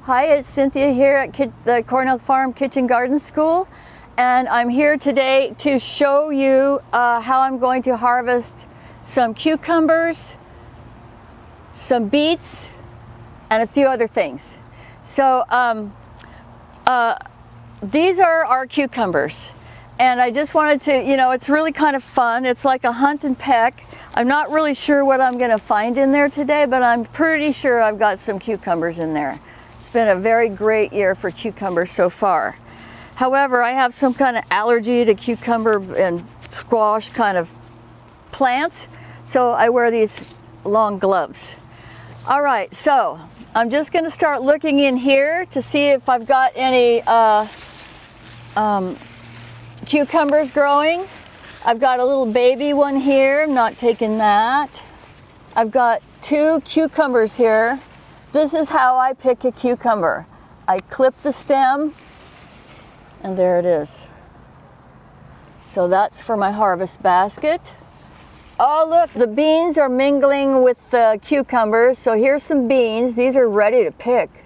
Hi, it's Cynthia here at the Cornell Farm Kitchen Garden School, and I'm here today to show you how I'm going to harvest some cucumbers, some beets, and a few other things. So these are our cucumbers, and I just wanted to, it's really kind of fun. It's like a hunt and peck. I'm not really sure what I'm going to find in there today, but I'm pretty sure I've got some cucumbers in there. It's been a very great year for cucumbers so far. However, I have some kind of allergy to cucumber and squash kind of plants, so I wear these long gloves. All right, so I'm just going to start looking in here to see if I've got any cucumbers growing. I've got a little baby one here. I'm not taking that. I've got 2 cucumbers here. This is how I pick a cucumber. I clip the stem, and there it is. So that's for my harvest basket. Oh, look, the beans are mingling with the cucumbers. So here's some beans. These are ready to pick.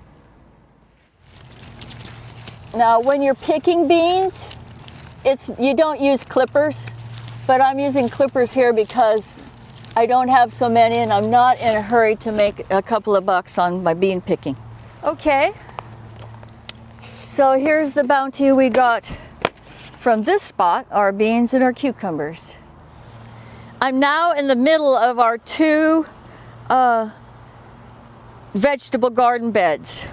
Now, when you're picking beans, you don't use clippers, but I'm using clippers here because I don't have so many and I'm not in a hurry to make a couple of bucks on my bean picking. Okay, so here's the bounty we got from this spot, our beans and our cucumbers. I'm now in the middle of our 2 vegetable garden beds.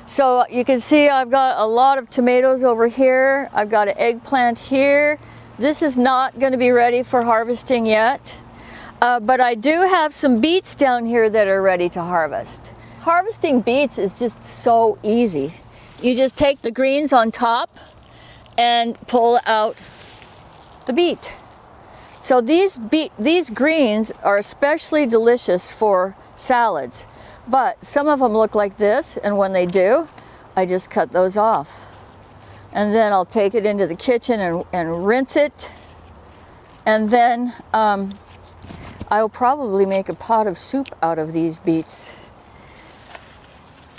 So you can see I've got a lot of tomatoes over here. I've got an eggplant here. This is not going to be ready for harvesting yet. But I do have some beets down here that are ready to harvest. Harvesting beets is just so easy. You just take the greens on top and pull out the beet. So these greens are especially delicious for salads, but some of them look like this, and when they do, I just cut those off. And then I'll take it into the kitchen and rinse it, and then I'll probably make a pot of soup out of these beets.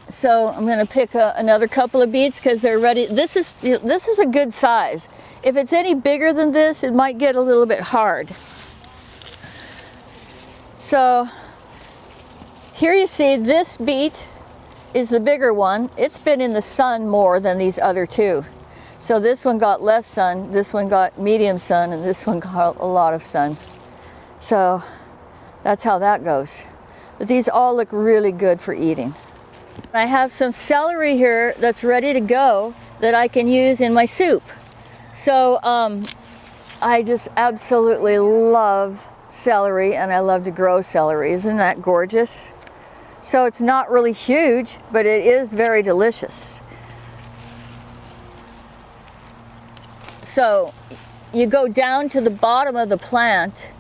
So I'm going to pick another couple of beets because they're ready. This is a good size. If it's any bigger than this, it might get a little bit hard. So here you see this beet is the bigger one. It's been in the sun more than these other 2. So this one got less sun, this one got medium sun, and this one got a lot of sun. So that's how that goes. But these all look really good for eating. I have some celery here that's ready to go that I can use in my soup. So I just absolutely love celery, and I love to grow celery. Isn't that gorgeous? So it's not really huge, but it is very delicious. So you go down to the bottom of the plant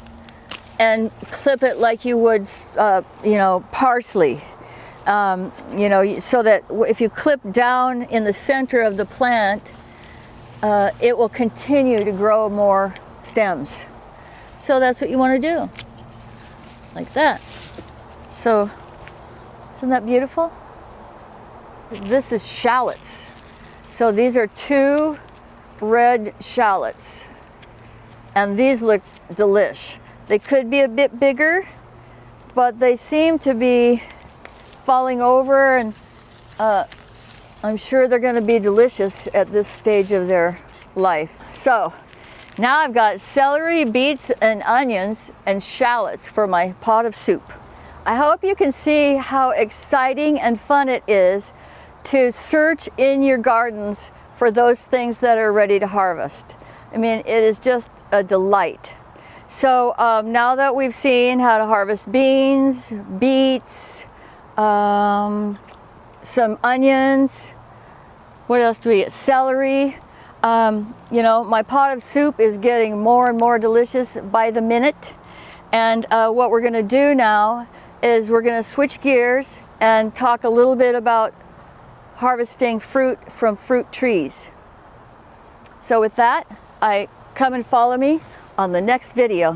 and clip it like you would, parsley. So that if you clip down in the center of the plant, it will continue to grow more stems. So that's what you want to do, like that. So isn't that beautiful? This is shallots. So these are 2 red shallots, and these look delish. They could be a bit bigger, but they seem to be falling over, and I'm sure they're going to be delicious at this stage of their life. So now I've got celery, beets, and onions and shallots for my pot of soup. I hope you can see how exciting and fun it is to search in your gardens for those things that are ready to harvest. I mean, it is just a delight. So now that we've seen how to harvest beans, beets, some onions, what else do we get? Celery. My pot of soup is getting more and more delicious by the minute. And what we're going to do now is we're going to switch gears and talk a little bit about harvesting fruit from fruit trees. So with that, come and follow me on the next video.